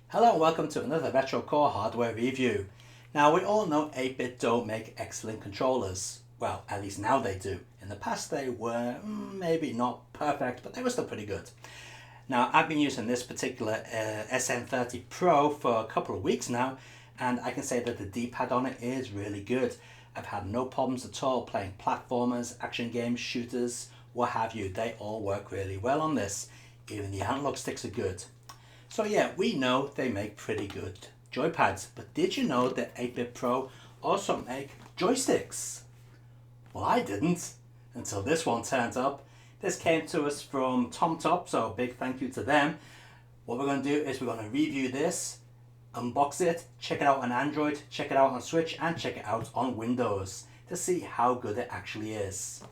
Hello and welcome to another Retro Core hardware review. Now we all know 8BitDo make excellent controllers. Well, at least now they do. In the past they were maybe not perfect, but they were still pretty good. Now I've been using this particular N30 Pro for a couple of weeks now, and I can say that the D-pad on it is really good. I've had no problems at all playing platformers, action games, shooters, what have you. They all work really well on this. Even the analog sticks are good. So yeah, we know they make pretty good joypads, but did you know that 8-Bit Pro also make joysticks? Well, I didn't until this one turned up. This came to us from TomTop, so big thank you to them. What we're going to do is we're going to review this, unbox it, check it out on Android, check it out on Switch, and check it out on Windows to see how good it actually is.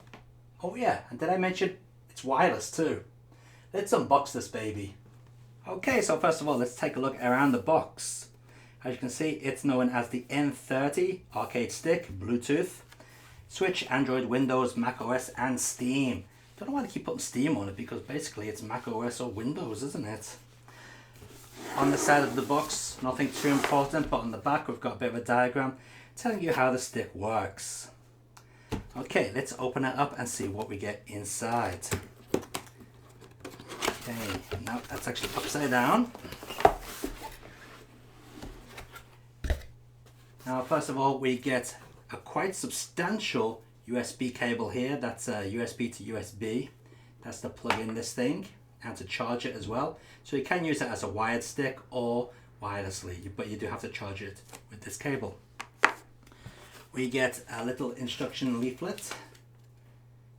Oh yeah, and did I mention it's wireless too? Let's unbox this baby. Okay, so first of all, let's take a look around the box. As you can see, it's known as the N30 arcade stick, Bluetooth, Switch, Android, Windows, Mac OS, and Steam. Don't know why they keep putting Steam on it, because basically it's Mac OS or Windows, isn't it? On the side of the box, nothing too important, but on the back we've got a bit of a diagram telling you how the stick works. Okay, let's open it up and see what we get inside. Okay, now that's actually upside down. Now first of all, we get a quite substantial USB cable here. That's a USB to USB. That's to plug in this thing and to charge it as well. So you can use it as a wired stick or wirelessly, but you do have to charge it with this cable. We get a little instruction leaflet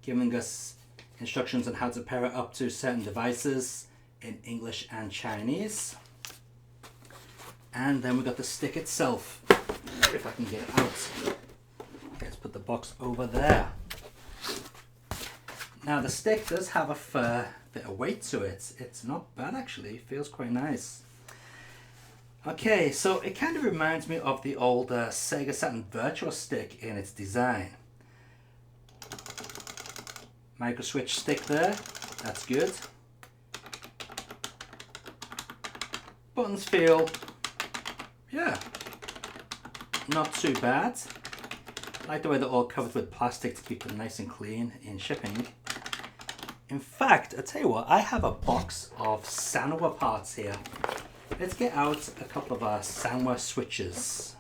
giving us instructions on how to pair it up to certain devices in English and Chinese. And then we've got the stick itself, if I can get it out. Let's put the box over there. Now the stick does have a fair bit of weight to it. It's not bad actually, it feels quite nice. Okay, so it kind of reminds me of the old Sega Saturn Virtual Stick in its design. Micro switch stick there, that's good. Buttons feel, yeah, not too bad. I like the way they're all covered with plastic to keep them nice and clean in shipping. In fact, I'll tell you what, I have a box of Sanwa parts here. Let's get out a couple of our Sanwa switches.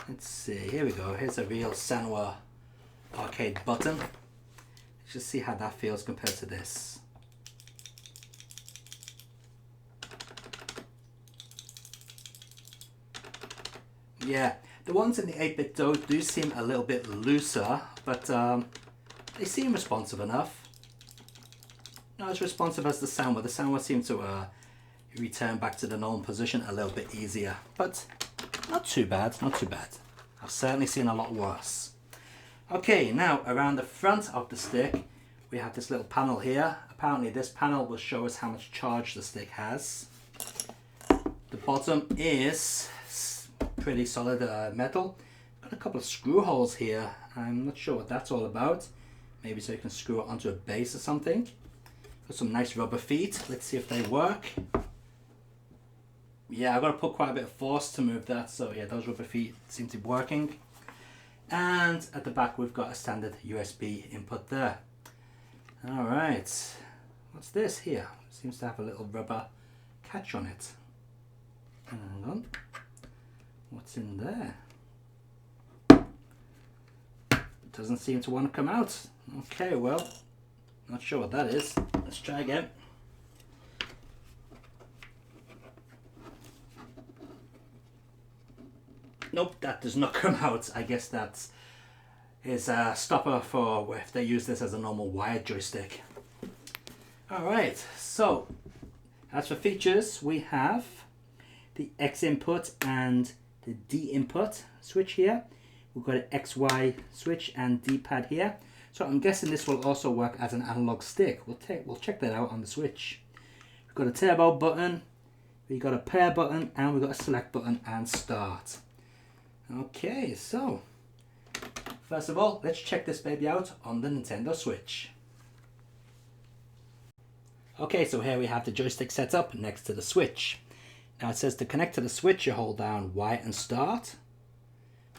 Let's see, here we go, here's a real Sanwa arcade button. Just see how that feels compared to this. Yeah, the ones in the 8BitDo do seem a little bit looser, but they seem responsive enough. Not as responsive as the Sanwa. The Sanwa seems to return back to the normal position a little bit easier, but not too bad, not too bad. I've certainly seen a lot worse. Okay, now around the front of the stick we have this little panel here. Apparently this panel will show us how much charge the stick has. The bottom is pretty solid metal. Got a couple of screw holes here. I'm not sure what that's all about. Maybe so you can screw it onto a base or something. Got some nice rubber feet. Let's see if they work. Yeah, I've got to put quite a bit of force to move that, so yeah, those rubber feet seem to be working. And at the back we've got a standard USB input there. Alright, what's this here? Seems to have a little rubber catch on it. Hang on, what's in there? Doesn't seem to want to come out. Okay, well, not sure what that is. Let's try again. Nope, that does not come out. I guess that is a stopper for if they use this as a normal wired joystick. Alright, so as for features, we have the X input and the D input switch here. We've got an XY switch and D-pad here. So I'm guessing this will also work as an analog stick. We'll check that out on the Switch. We've got a turbo button, we've got a pair button, and we've got a select button and start. Okay, so first of all, let's check this baby out on the Nintendo Switch. Okay, so here we have the joystick set up next to the Switch. Now it says to connect to the switch, you hold down Y and start.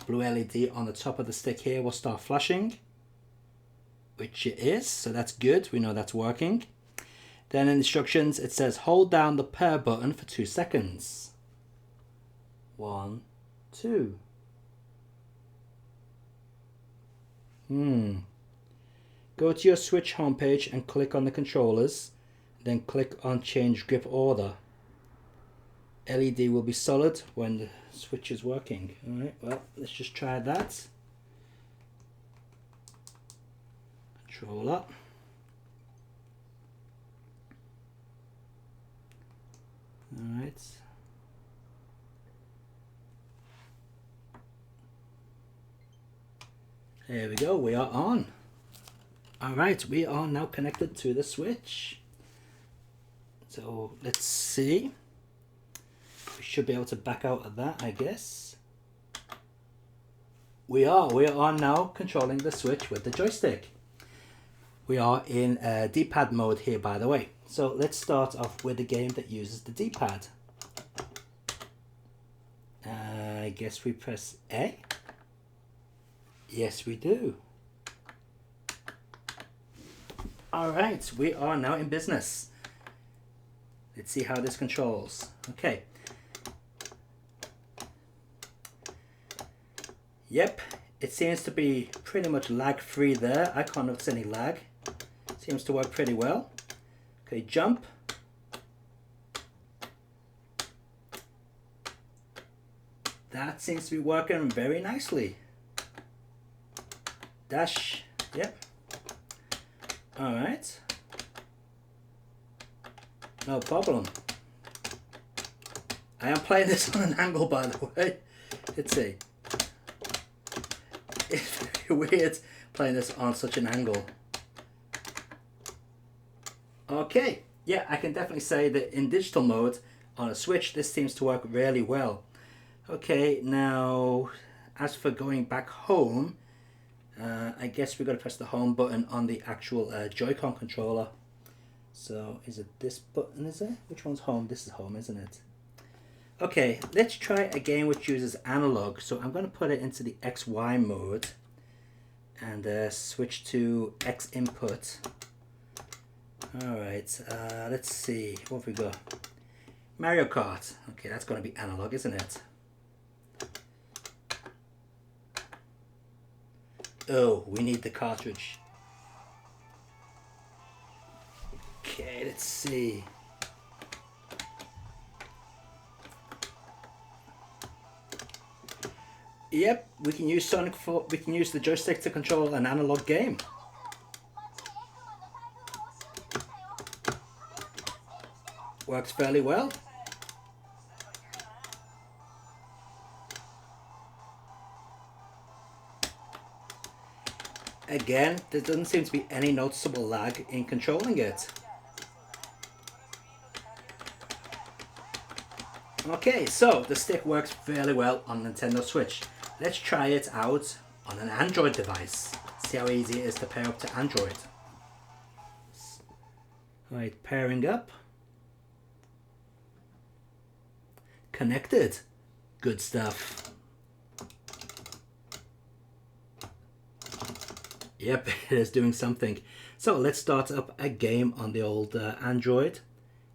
Blue LED on the top of the stick here will start flashing, which it is, so that's good. We know that's working. Then in instructions, it says hold down the pair button for 2 seconds. 1, 2. Go to your Switch homepage and click on the controllers. Then click on change grip order. LED will be solid when the switch is working. Alright, well, let's just try that. Controller. Alright. There we go, we are on. Alright, we are now connected to the switch. So let's see. We should be able to back out of that, I guess. We are now controlling the switch with the joystick. We are in D-pad mode here, by the way. So let's start off with a game that uses the D-pad. I guess we press A. Yes, we do. Alright, we are now in business. Let's see how this controls. Okay. Yep, it seems to be pretty much lag-free there. I can't notice any lag. Seems to work pretty well. Okay, jump. That seems to be working very nicely. Dash, yep. Alright. No problem. I am playing this on an angle, by the way. Let's see. It's very weird playing this on such an angle. Okay, yeah, I can definitely say that in digital mode on a Switch, this seems to work really well. Okay, now as for going back home, I guess we've got to press the home button on the actual Joy-Con controller. So is it this button, is it? Which one's home? This is home, isn't it? Okay, let's try a game which uses analog. So I'm going to put it into the XY mode and switch to X input. Alright, let's see, what have we got? Mario Kart. Okay, that's going to be analog, isn't it? Oh, we need the cartridge. Okay, let's see. Yep, we can use we can use the joystick to control an analog game. Works fairly well. Again, there doesn't seem to be any noticeable lag in controlling it. Okay, so the stick works fairly well on Nintendo Switch. Let's try it out on an Android device. See how easy it is to pair up to Android. Right, pairing up. Connected. Good stuff. Yep, it is doing something. So let's start up a game on the old Android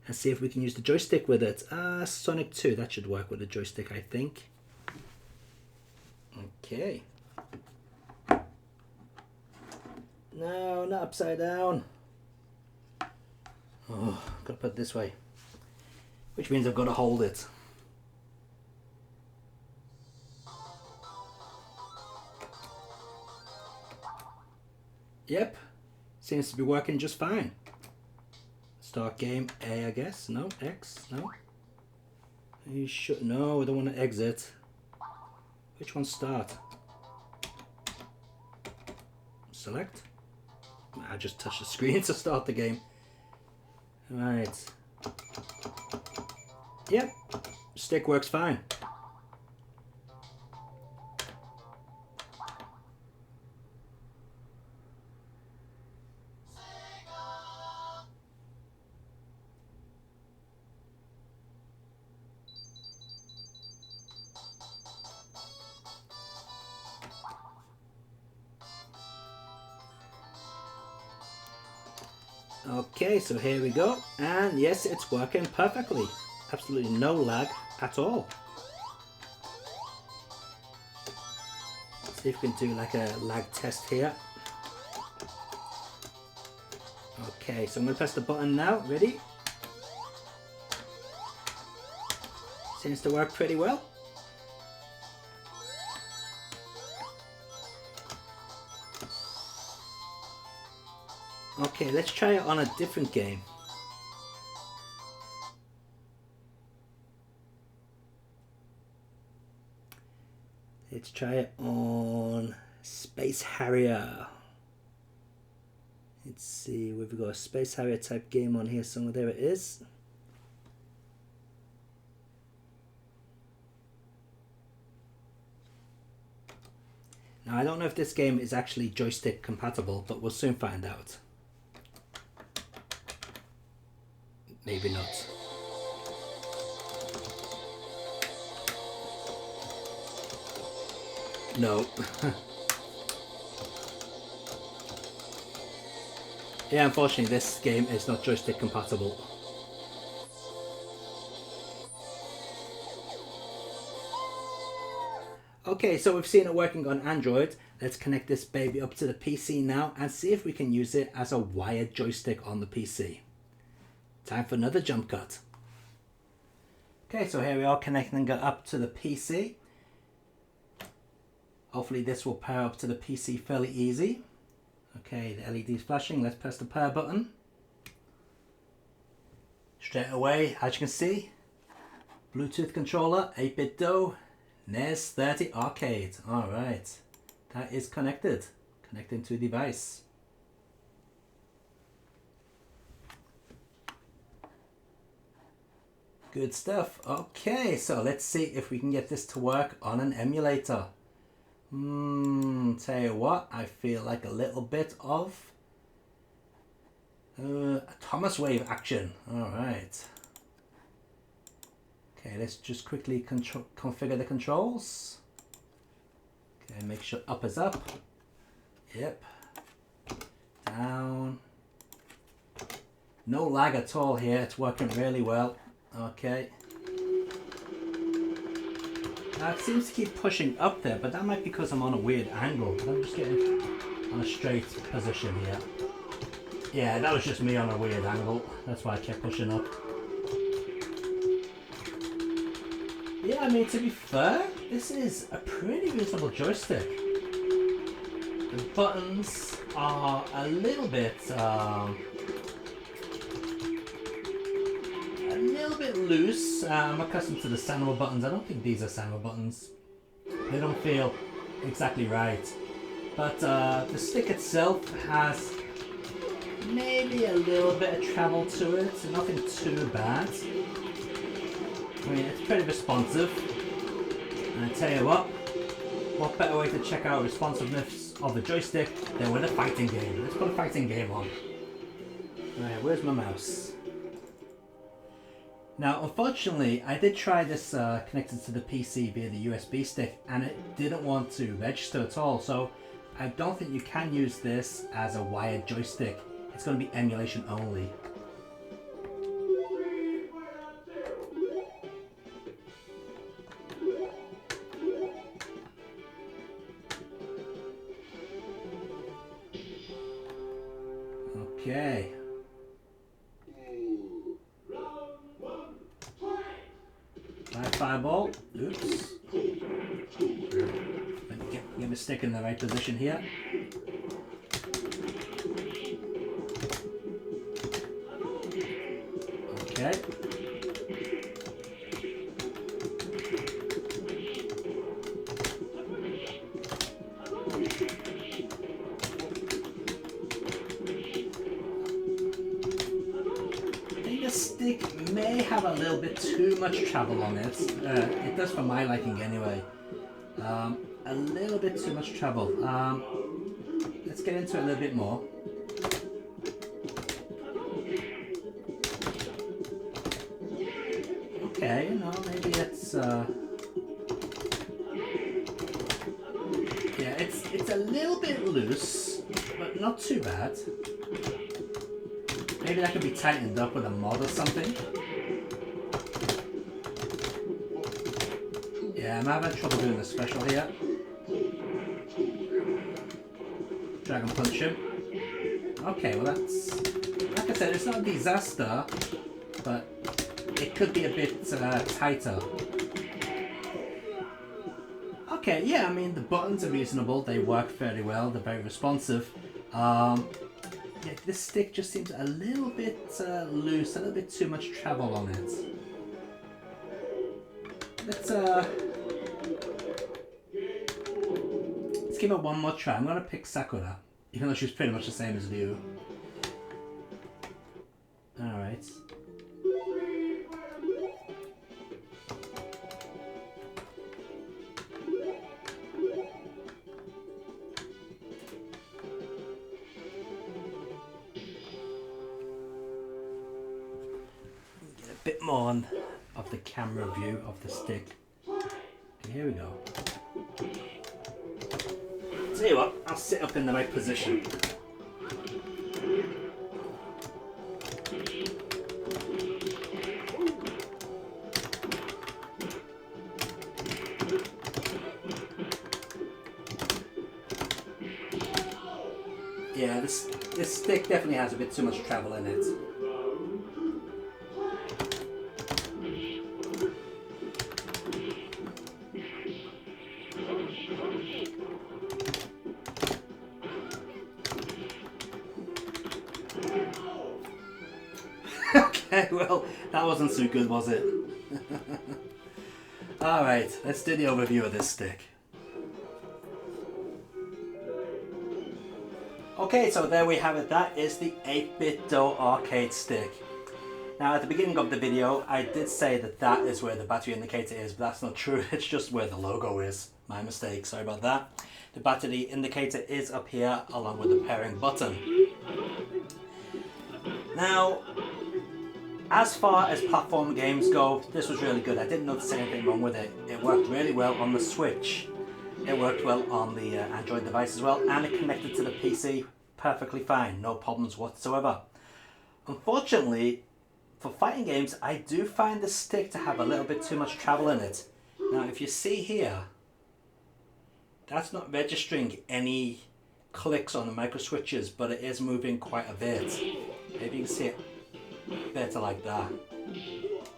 and see if we can use the joystick with it. Sonic 2, that should work with the joystick, I think. Okay. No, not upside down. Oh, gotta put it this way. Which means I've got to hold it. Yep, seems to be working just fine. Start game A, I guess. No, X, no. You should, no, I don't want to exit. Which one start? Select. I just touched the screen to start the game. Right. Yep, stick works fine. Okay, so here we go, and yes, it's working perfectly. Absolutely no lag at all. Let's see if we can do like a lag test here. Okay, so I'm going to press the button now. Ready? Seems to work pretty well. Okay, let's try it on a different game. Let's try it on Space Harrier. Let's see, we've got a Space Harrier type game on here somewhere. There it is. Now I don't know if this game is actually joystick compatible, but we'll soon find out. Maybe not. No. Yeah, unfortunately this game is not joystick compatible. Okay, so we've seen it working on Android. Let's connect this baby up to the PC now and see if we can use it as a wired joystick on the PC. Time for another jump cut. Okay, so here we are connecting it up to the PC. Hopefully this will power up to the PC fairly easy. Okay, the LED is flashing. Let's press the power button. Straight away, as you can see, Bluetooth controller, 8BitDo, N30 arcade. Alright, that is connected. Connecting to a device. Good stuff. Okay, so let's see if we can get this to work on an emulator. Tell you what, I feel like a little bit of Thomas wave action. Alright. Okay, let's just quickly configure the controls. Okay, make sure up is up. Yep. Down. No lag at all here, it's working really well. Okay. Now it seems to keep pushing up there, but that might be because I'm on a weird angle. I'm just getting on a straight position here. Yeah, that was just me on a weird angle. That's why I kept pushing up. Yeah, I mean, to be fair, this is a pretty reasonable joystick. The buttons are a little bit loose. I'm accustomed to the Sanwa buttons. I don't think these are Sanwa buttons. They don't feel exactly right. But the stick itself has maybe a little bit of travel to it. Nothing too bad. I mean, it's pretty responsive. And I tell you what better way to check out responsiveness of the joystick than with a fighting game. Let's put a fighting game on. Alright, where's my mouse? Now, unfortunately, I did try this connected to the PC via the USB stick, and it didn't want to register at all. So I don't think you can use this as a wired joystick. It's going to be emulation only. Okay. Fireball. Oops. Get my stick in the right position here. Okay. Stick may have a little bit too much travel on it. It does for my liking anyway. A little bit too much travel. Let's get into it a little bit more. Okay, you know, maybe it's yeah, it's a little bit loose, but not too bad. Maybe that could be tightened up with a mod or something. Yeah, I'm having trouble doing the special here. Dragon Punch him. Okay, well that's... Like I said, it's not a disaster, but it could be a bit tighter. Okay, yeah, I mean, the buttons are reasonable. They work fairly well. They're very responsive. Yeah, this stick just seems a little bit loose, a little bit too much travel on it. Let's give it one more try. I'm gonna pick Sakura, even though she's pretty much the same as Ryu. Alright. Get a bit more of the camera view of the stick. Okay, here we go. Tell you what, I'll sit up in the right position. Yeah, this stick definitely has a bit too much travel in it. Okay, well, that wasn't so good, was it? Alright, let's do the overview of this stick. Okay, so there we have it. That is the 8BitDo arcade stick. Now, at the beginning of the video, I did say that that is where the battery indicator is, but that's not true. It's just where the logo is. My mistake, sorry about that. The battery indicator is up here, along with the pairing button. Now, as far as platform games go, this was really good. I didn't notice anything wrong with it. It worked really well on the Switch. It worked well on the Android device as well, and it connected to the PC perfectly fine. No problems whatsoever. Unfortunately, for fighting games, I do find the stick to have a little bit too much travel in it. Now, if you see here, that's not registering any clicks on the micro switches, but it is moving quite a bit. Maybe you can see it better like that.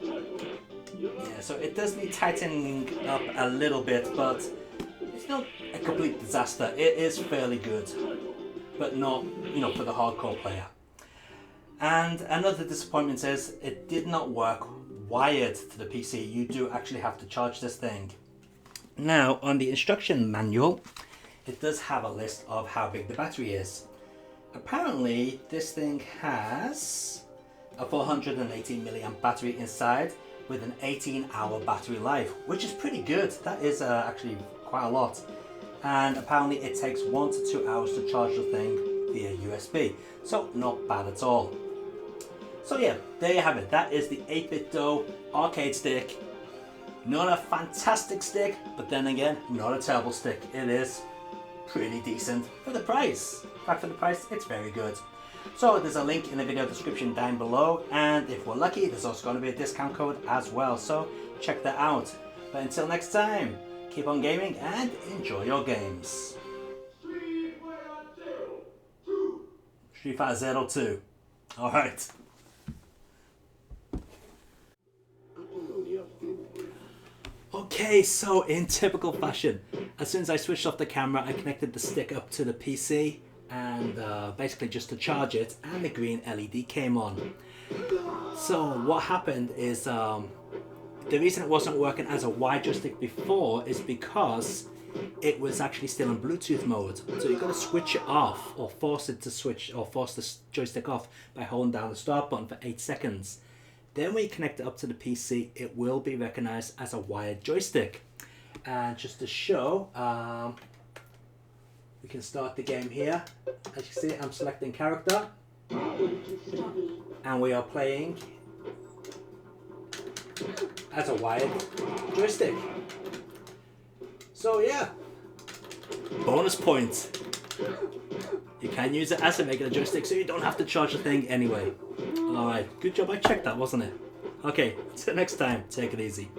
Yeah, so it does need tightening up a little bit, but it's not a complete disaster. It is fairly good, but not, you know, for the hardcore player. And another disappointment is it did not work wired to the PC. You do actually have to charge this thing. Now, on the instruction manual, it does have a list of how big the battery is. Apparently, this thing has a 418 milliamp battery inside with an 18-hour battery life, which is pretty good. That is actually quite a lot. And apparently it takes 1 to 2 hours to charge the thing via USB. So not bad at all. So yeah, there you have it. That is the 8BitDo arcade stick. Not a fantastic stick, but then again, not a terrible stick. It is pretty decent for the price. In fact, for the price, it's very good. So there's a link in the video description down below, and if we're lucky, there's also going to be a discount code as well, so check that out. But until next time, keep on gaming and enjoy your games. Street Fighter 02. Alright. Okay, so in typical fashion, as soon as I switched off the camera, I connected the stick up to the PC, and basically just to charge it, and the green LED came on. So what happened is the reason it wasn't working as a wide joystick before is because it was actually still in Bluetooth mode. So you've got to switch it off, or force it to switch, or force the joystick off by holding down the start button for 8 seconds. Then when you connect it up to the PC, it will be recognized as a wired joystick. And just to show, we can start the game here. As you see, I'm selecting character, and we are playing as a wired joystick. So yeah, bonus point. You can use it as a regular joystick, so you don't have to charge the thing anyway. Alright, good job I checked that, wasn't it? Okay, until next time, take it easy.